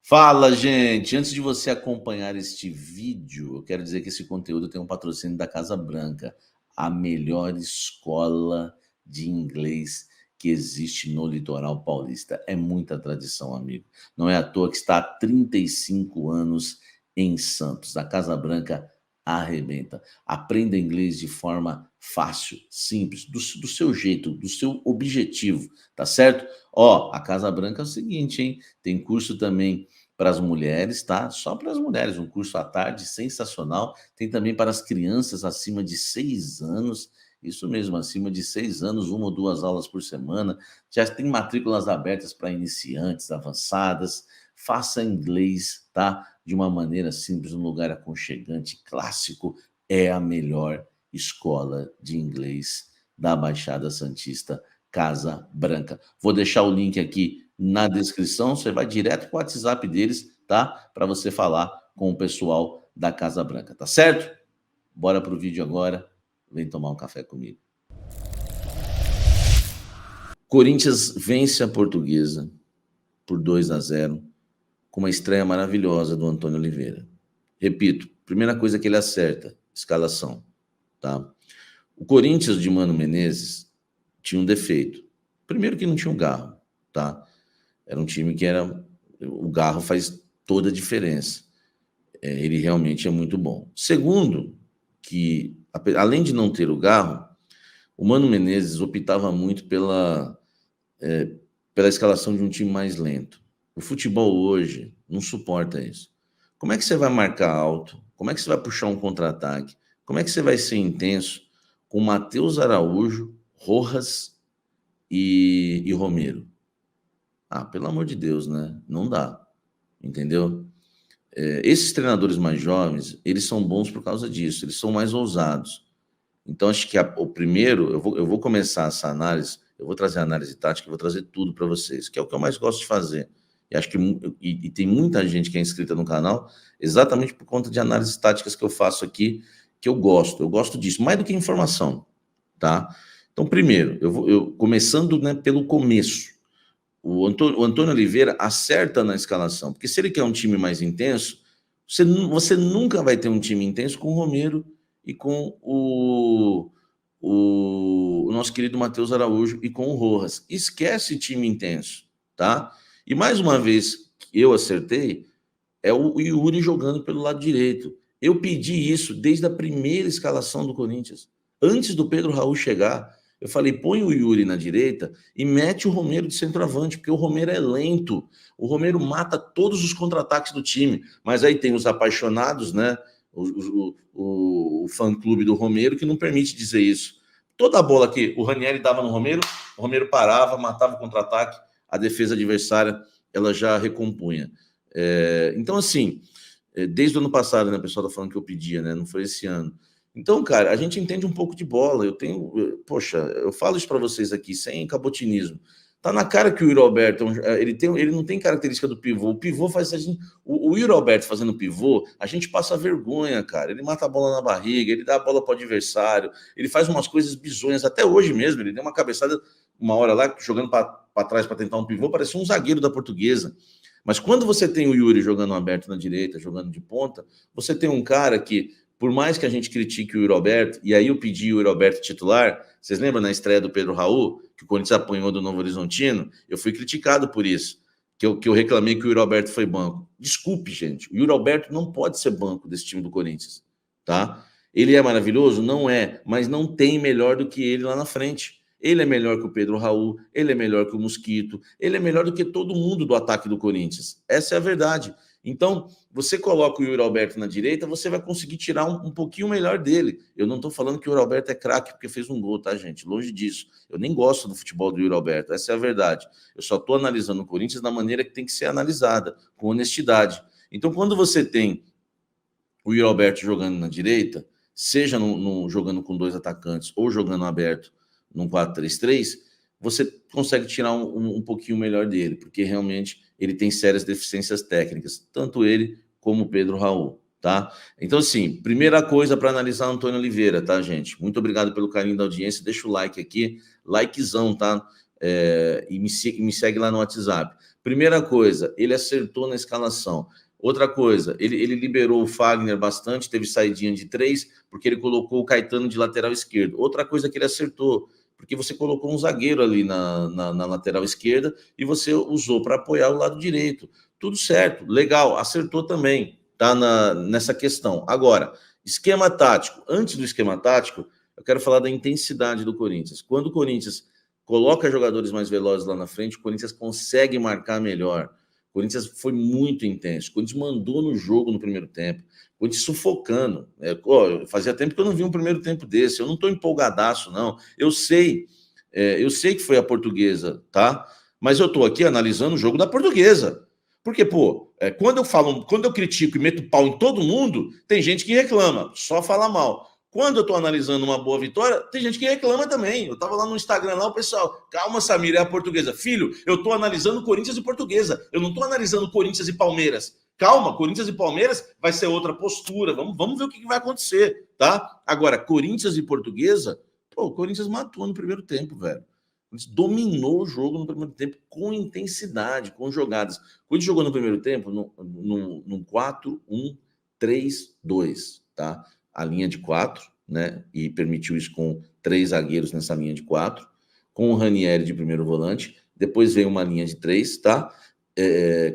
Fala, gente! Antes de você acompanhar este vídeo, eu quero dizer que esse conteúdo tem um patrocínio da Casa Branca, a melhor escola de inglês que existe no litoral paulista. É muita tradição, amigo. Não é à toa que está há 35 anos em Santos. A Casa Branca arrebenta. Aprenda inglês de forma fácil, simples, do seu jeito, do seu objetivo, tá certo? Ó, a Casa Branca é o seguinte, hein? Tem curso também para as mulheres, tá? Só para as mulheres, um curso à tarde sensacional. Tem também para as crianças acima de 6 anos, isso mesmo, acima de 6 anos, 1 ou 2 aulas por semana. Já tem matrículas abertas para iniciantes, avançadas. Faça inglês, tá? De uma maneira simples, num lugar aconchegante, clássico. É a melhor escola de inglês da Baixada Santista, Casa Branca. Vou deixar o link aqui na descrição, você vai direto para o WhatsApp deles, tá? Para você falar com o pessoal da Casa Branca, tá certo? Bora pro vídeo agora, vem tomar um café comigo. Corinthians vence a Portuguesa por 2-0, com uma estreia maravilhosa do Antônio Oliveira. Repito, primeira coisa que ele acerta, escalação, tá? O Corinthians de Mano Menezes tinha um defeito. Primeiro que não tinha um Garro, tá? Era um time que era... O Garro faz toda a diferença. Ele realmente é muito bom. Segundo, que além de não ter o Garro, o Mano Menezes optava muito pela escalação de um time mais lento. O futebol hoje não suporta isso. Como é que você vai marcar alto? Como é que você vai puxar um contra-ataque? Como é que você vai ser intenso com Matheus Araújo, Rojas e Romero? Ah, pelo amor de Deus, né? Não dá, entendeu? Esses treinadores mais jovens, eles são bons por causa disso, eles são mais ousados. Então, acho que o primeiro, eu vou começar essa análise, eu vou trazer a análise tática, eu vou trazer tudo para vocês, que é o que eu mais gosto de fazer. E acho que e tem muita gente que é inscrita no canal, exatamente por conta de análises táticas que eu faço aqui, que eu gosto disso, mais do que informação, tá? Então, primeiro, começando, né, pelo começo, o Antônio Oliveira acerta na escalação, porque se ele quer um time mais intenso, você nunca vai ter um time intenso com o Romero e com o nosso querido Matheus Araújo e com o Rojas. Esquece time intenso, tá? E mais uma vez que eu acertei, é o Yuri jogando pelo lado direito. Eu pedi isso desde a primeira escalação do Corinthians, antes do Pedro Raul chegar. Eu falei, põe o Yuri na direita e mete o Romero de centroavante, porque o Romero é lento. O Romero mata todos os contra-ataques do time. Mas aí tem os apaixonados, né? O fã-clube do Romero, que não permite dizer isso. Toda a bola que o Ranieri dava no Romero, o Romero parava, matava o contra-ataque, a defesa adversária ela já recompunha. Então, assim, desde o ano passado, né, o pessoal tá falando que eu pedia, né? Não foi esse ano. Então, cara, a gente entende um pouco de bola. Poxa, eu falo isso para vocês aqui, sem cabotinismo. Tá na cara que o Yuri Alberto, ele não tem característica do pivô. O pivô faz a gente... O Yuri Alberto fazendo pivô, a gente passa vergonha, cara. Ele mata a bola na barriga, ele dá a bola pro adversário, ele faz umas coisas bizonhas. Até hoje mesmo, ele deu uma cabeçada uma hora lá, jogando para trás para tentar um pivô, parecia um zagueiro da Portuguesa. Mas quando você tem o Yuri jogando aberto na direita, jogando de ponta, você tem um cara que, por mais que a gente critique o Yuri Alberto, e aí eu pedi o Yuri Alberto titular, vocês lembram na estreia do Pedro Raul, que o Corinthians apanhou do Novo Horizontino? Eu fui criticado por isso, que eu reclamei que o Yuri Alberto foi banco. Desculpe, gente, o Yuri Alberto não pode ser banco desse time do Corinthians, tá? Ele é maravilhoso? Não é, mas não tem melhor do que ele lá na frente. Ele é melhor que o Pedro Raul, ele é melhor que o Mosquito, ele é melhor do que todo mundo do ataque do Corinthians. Essa é a verdade. Então, você coloca o Yuri Alberto na direita, você vai conseguir tirar um pouquinho melhor dele. Eu não estou falando que o Yuri Alberto é craque porque fez um gol, tá, gente? Longe disso. Eu nem gosto do futebol do Yuri Alberto, essa é a verdade. Eu só estou analisando o Corinthians da maneira que tem que ser analisada, com honestidade. Então, quando você tem o Yuri Alberto jogando na direita, seja jogando com 2 atacantes ou jogando aberto num 4-3-3, você consegue tirar um pouquinho melhor dele, porque realmente ele tem sérias deficiências técnicas, tanto ele como o Pedro Raul, tá? Então, assim, primeira coisa para analisar Antônio Oliveira, tá, gente? Muito obrigado pelo carinho da audiência, deixa o like aqui, likezão, tá? E me segue lá no WhatsApp. Primeira coisa, ele acertou na escalação. Outra coisa, ele liberou o Fagner bastante, teve saidinha de 3, porque ele colocou o Caetano de lateral esquerdo. Outra coisa que ele acertou, porque você colocou um zagueiro ali na lateral esquerda e você usou para apoiar o lado direito. Tudo certo, legal, acertou também, tá nessa questão. Agora, esquema tático. Antes do esquema tático, eu quero falar da intensidade do Corinthians. Quando o Corinthians coloca jogadores mais velozes lá na frente, o Corinthians consegue marcar melhor. O Corinthians foi muito intenso. O Corinthians mandou no jogo no primeiro tempo. O Corinthians sufocando. Fazia tempo que eu não vi um primeiro tempo desse. Eu não estou empolgadaço, não. Eu sei que foi a Portuguesa, tá? Mas eu estou aqui analisando o jogo da Portuguesa. Porque, quando eu critico e meto pau em todo mundo, tem gente que reclama, só fala mal. Quando eu estou analisando uma boa vitória, tem gente que reclama também. Eu estava lá no Instagram, lá o pessoal, calma, Samir, é a Portuguesa. Filho, eu estou analisando Corinthians e Portuguesa. Eu não estou analisando Corinthians e Palmeiras. Calma, Corinthians e Palmeiras vai ser outra postura. Vamos ver o que vai acontecer, tá? Agora, Corinthians e Portuguesa, o Corinthians matou no primeiro tempo, velho. O Corinthians dominou o jogo no primeiro tempo com intensidade, com jogadas. O Corinthians jogou no primeiro tempo num 4-1-3-2, tá? A linha de 4, né? E permitiu isso com 3 zagueiros nessa linha de 4, com o Ranieri de primeiro volante. Depois veio uma linha de 3, tá?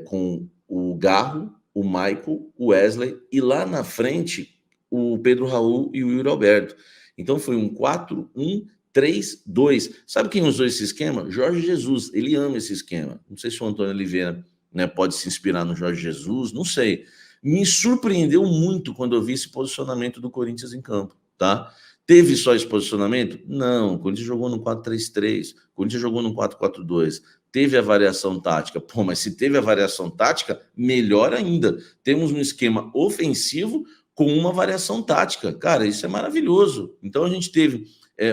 Com o Garro, o Michael, o Wesley e lá na frente o Pedro Raul e o Yuri Alberto. Então foi um 4-1-3-2. Sabe quem usou esse esquema? Jorge Jesus. Ele ama esse esquema. Não sei se o Antônio Oliveira, né, pode se inspirar no Jorge Jesus, não sei. Me surpreendeu muito quando eu vi esse posicionamento do Corinthians em campo, tá? Teve só esse posicionamento? Não, o Corinthians jogou no 4-3-3, o Corinthians jogou no 4-4-2, teve a variação tática. Pô, mas se teve a variação tática, melhor ainda. Temos um esquema ofensivo com uma variação tática. Cara, isso é maravilhoso. Então a gente teve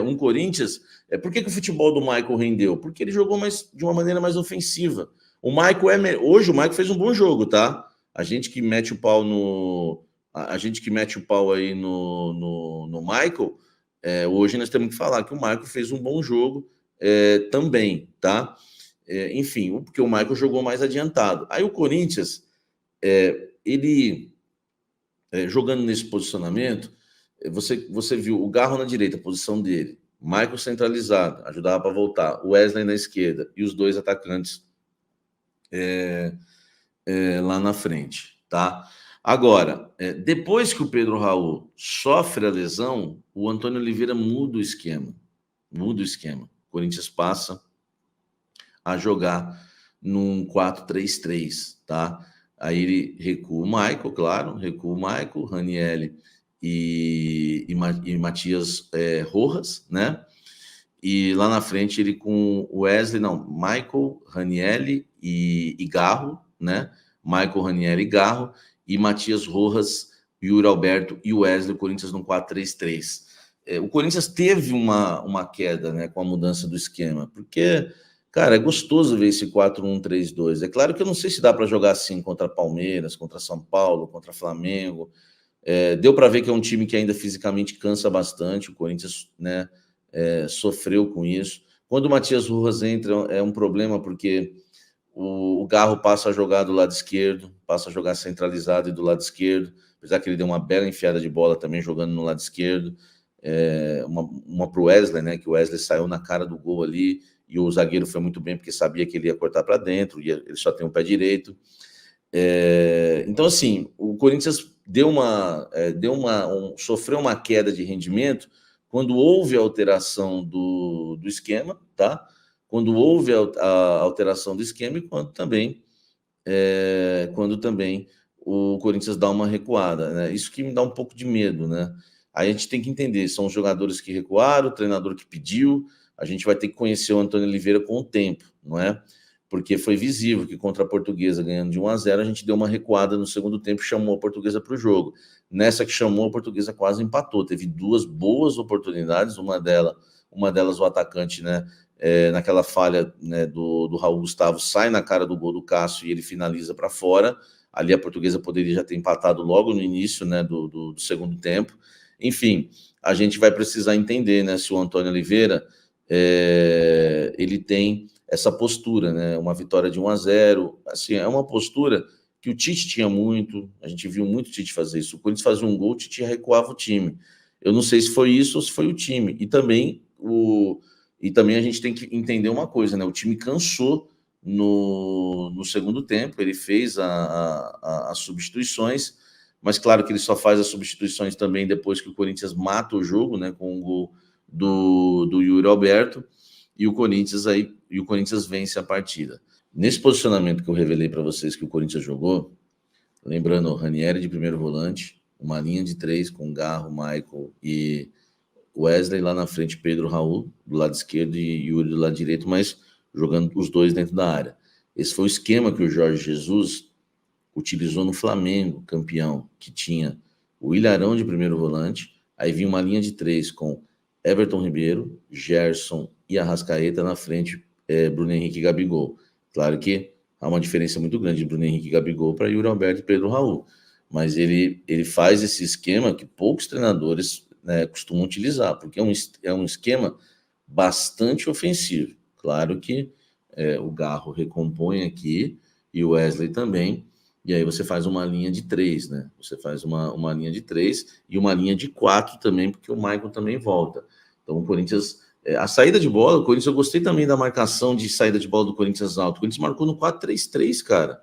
um Corinthians... Por que o futebol do Michael rendeu? Porque ele jogou de uma maneira mais ofensiva. O Michael hoje o Michael fez um bom jogo, tá? A gente que mete o pau aí no Michael, hoje nós temos que falar que o Michael fez um bom jogo também, tá? Enfim, porque o Michael jogou mais adiantado. Aí o Corinthians, ele jogando nesse posicionamento, você viu o Garro na direita, a posição dele, Michael centralizado, ajudava para voltar, o Wesley na esquerda e os 2 atacantes lá na frente, tá? Agora, depois que o Pedro Raul sofre a lesão, o Antônio Oliveira muda o esquema. O Corinthians passa a jogar num 4-3-3, tá? Aí ele recua o Michael, claro, Ranieri e Matias Rojas, né? E lá na frente ele com o Wesley, Michael, Ranieri e Garro, né? Michael, Ranieri e Garro, e Matias Rojas, Yuri Alberto e Wesley, o Corinthians no 4-3-3. O Corinthians teve uma queda, né, com a mudança do esquema, porque, cara, é gostoso ver esse 4-1-3-2. É claro que eu não sei se dá para jogar assim contra Palmeiras, contra São Paulo, contra Flamengo. Deu para ver que é um time que ainda fisicamente cansa bastante, o Corinthians, né, sofreu com isso. Quando o Matias Rojas entra, é um problema, porque o Garro passa a jogar do lado esquerdo, passa a jogar centralizado e do lado esquerdo, apesar que ele deu uma bela enfiada de bola também jogando no lado esquerdo, uma para o Wesley, né, que o Wesley saiu na cara do gol ali, e o zagueiro foi muito bem, porque sabia que ele ia cortar para dentro, e ele só tem o pé direito. Então, assim, o Corinthians sofreu uma queda de rendimento quando houve a alteração do esquema, tá? Quando houve a alteração do esquema e quando também o Corinthians dá uma recuada, né? Isso que me dá um pouco de medo, né? Aí a gente tem que entender, são os jogadores que recuaram, o treinador que pediu, a gente vai ter que conhecer o Antônio Oliveira com o tempo, não é? Porque foi visível que contra a Portuguesa, ganhando de 1-0, a gente deu uma recuada no segundo tempo e chamou a Portuguesa para o jogo. Nessa que chamou, a Portuguesa quase empatou. Teve 2 boas oportunidades, uma delas o atacante, né, naquela falha, né, do Raul Gustavo, sai na cara do gol do Cássio e ele finaliza para fora. Ali a Portuguesa poderia já ter empatado logo no início, né, do segundo tempo. Enfim, a gente vai precisar entender, né, se o Antônio Oliveira ele tem essa postura, né? Uma vitória de 1-0, assim, é uma postura que o Tite tinha muito, a gente viu muito o Tite fazer isso. O Corinthians fazia um gol, o Tite recuava o time. Eu não sei se foi isso ou se foi o time. E também a gente tem que entender uma coisa, né? O time cansou no segundo tempo, ele fez as substituições, mas claro que ele só faz as substituições também depois que o Corinthians mata o jogo, né? Com o gol do Yuri Alberto, e o Corinthians vence a partida. Nesse posicionamento que eu revelei para vocês que o Corinthians jogou, lembrando o Ranieri de primeiro volante, uma linha de 3 com Garro, Michael e Wesley lá na frente, Pedro, Raul do lado esquerdo e Yuri do lado direito, mas jogando os dois dentro da área. Esse foi o esquema que o Jorge Jesus utilizou no Flamengo, campeão, que tinha o Ilharão de primeiro volante, aí vinha uma linha de 3 com Everton Ribeiro, Gerson e Arrascaeta na frente, Bruno Henrique e Gabigol. Claro que há uma diferença muito grande de Bruno Henrique e Gabigol para Yuri Alberto e Pedro Raul, mas ele faz esse esquema que poucos treinadores, né, costumam utilizar, porque é um esquema bastante ofensivo. Claro que o Garro recompõe aqui e o Wesley também, e aí você faz uma linha de 3, né? Você faz uma linha de 3 e uma linha de 4 também, porque o Michael também volta. Então o Corinthians, a saída de bola, o Corinthians, eu gostei também da marcação de saída de bola do Corinthians alto. O Corinthians marcou no 4-3-3, cara.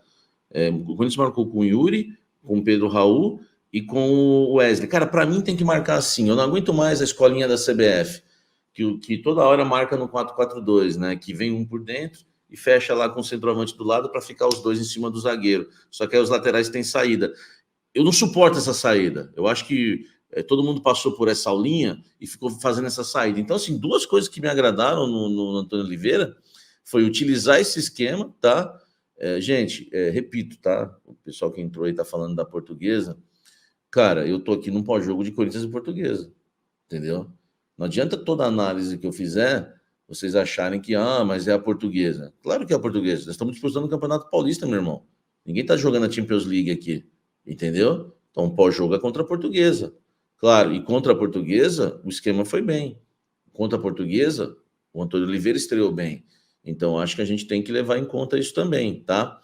O Corinthians marcou com o Yuri, com o Pedro Raul e com o Wesley. Cara, para mim tem que marcar assim. Eu não aguento mais a escolinha da CBF, que toda hora marca no 4-4-2, né? Que vem um por dentro e fecha lá com o centroavante do lado para ficar os dois em cima do zagueiro. Só que aí os laterais têm saída. Eu não suporto essa saída. Eu acho que todo mundo passou por essa aulinha e ficou fazendo essa saída. Então, assim, duas coisas que me agradaram no Antônio Oliveira foi utilizar esse esquema, tá? Gente, repito, tá? O pessoal que entrou aí tá falando da Portuguesa. Cara, eu tô aqui num pós-jogo de Corinthians e Portuguesa, entendeu? Não adianta toda a análise que eu fizer vocês acharem que, mas é a Portuguesa. Claro que é a Portuguesa. Nós estamos disputando o Campeonato Paulista, meu irmão. Ninguém tá jogando a Champions League aqui, entendeu? Então, o pós-jogo é contra a Portuguesa. Claro, e contra a Portuguesa, o esquema foi bem. Contra a Portuguesa, o Antônio Oliveira estreou bem. Então, acho que a gente tem que levar em conta isso também, tá?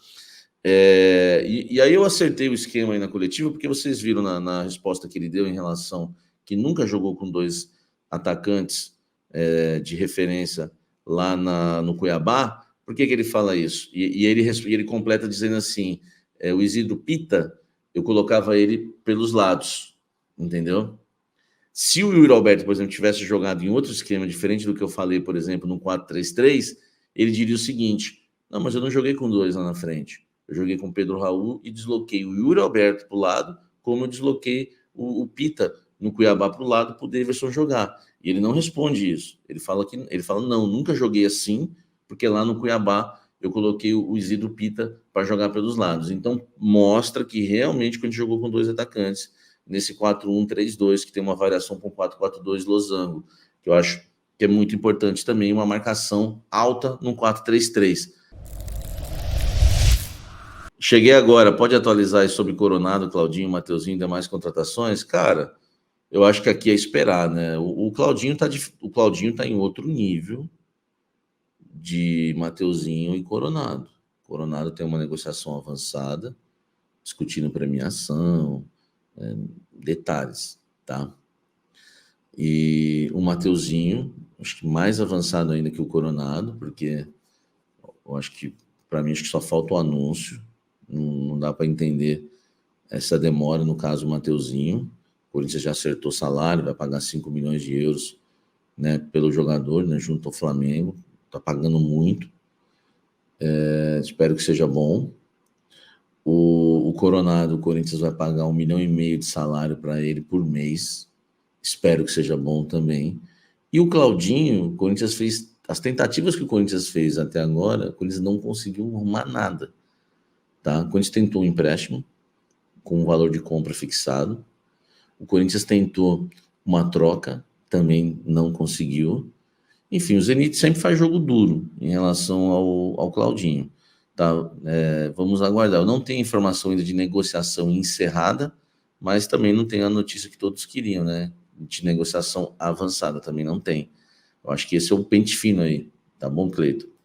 E aí eu acertei o esquema aí na coletiva, porque vocês viram na resposta que ele deu em relação que nunca jogou com dois atacantes de referência lá no Cuiabá. Por que ele fala isso? E ele completa dizendo assim, o Isidro Pita, eu colocava ele pelos lados, entendeu? Se o Yuri Alberto, por exemplo, tivesse jogado em outro esquema diferente do que eu falei, por exemplo, no 4-3-3, ele diria o seguinte, não, mas eu não joguei com dois lá na frente. Eu joguei com o Pedro Raul e desloquei o Yuri Alberto para o lado, como eu desloquei o Pita no Cuiabá para o lado para o Daverson jogar. E ele não responde isso. Ele fala, não, nunca joguei assim, porque lá no Cuiabá eu coloquei o Isidro Pita para jogar pelos lados. Então, mostra que realmente quando a gente jogou com dois atacantes, nesse 4-1-3-2, que tem uma variação com 4-4-2 losango, que eu acho que é muito importante também, uma marcação alta no 4-3-3. Cheguei agora, pode atualizar aí sobre Coronado, Claudinho, Mateuzinho, demais contratações? Cara, eu acho que aqui é esperar, né? O Claudinho tá em outro nível de Mateuzinho e Coronado. Coronado tem uma negociação avançada, discutindo premiação, detalhes, tá? E o Mateuzinho, acho que mais avançado ainda que o Coronado, porque eu acho que, para mim, acho que só falta o anúncio, não dá para entender essa demora, no caso, o Mateuzinho. O Corinthians já acertou salário, vai pagar 5 milhões de euros, né, pelo jogador, né, junto ao Flamengo, tá pagando muito, espero que seja bom. O Coronado, o Corinthians vai pagar 1,5 milhão de salário para ele por mês, espero que seja bom também. E o Claudinho, o Corinthians fez, as tentativas que o Corinthians fez até agora, o Corinthians não conseguiu arrumar nada, tá? O Corinthians tentou um empréstimo com um valor de compra fixado, o Corinthians tentou uma troca, também não conseguiu. Enfim, o Zenit sempre faz jogo duro em relação ao Claudinho, tá? Vamos aguardar. Eu não tenho informação ainda de negociação encerrada, mas também não tenho a notícia que todos queriam, né? De negociação avançada, também não tem. Eu acho que esse é o pente fino aí, tá bom, Cleito?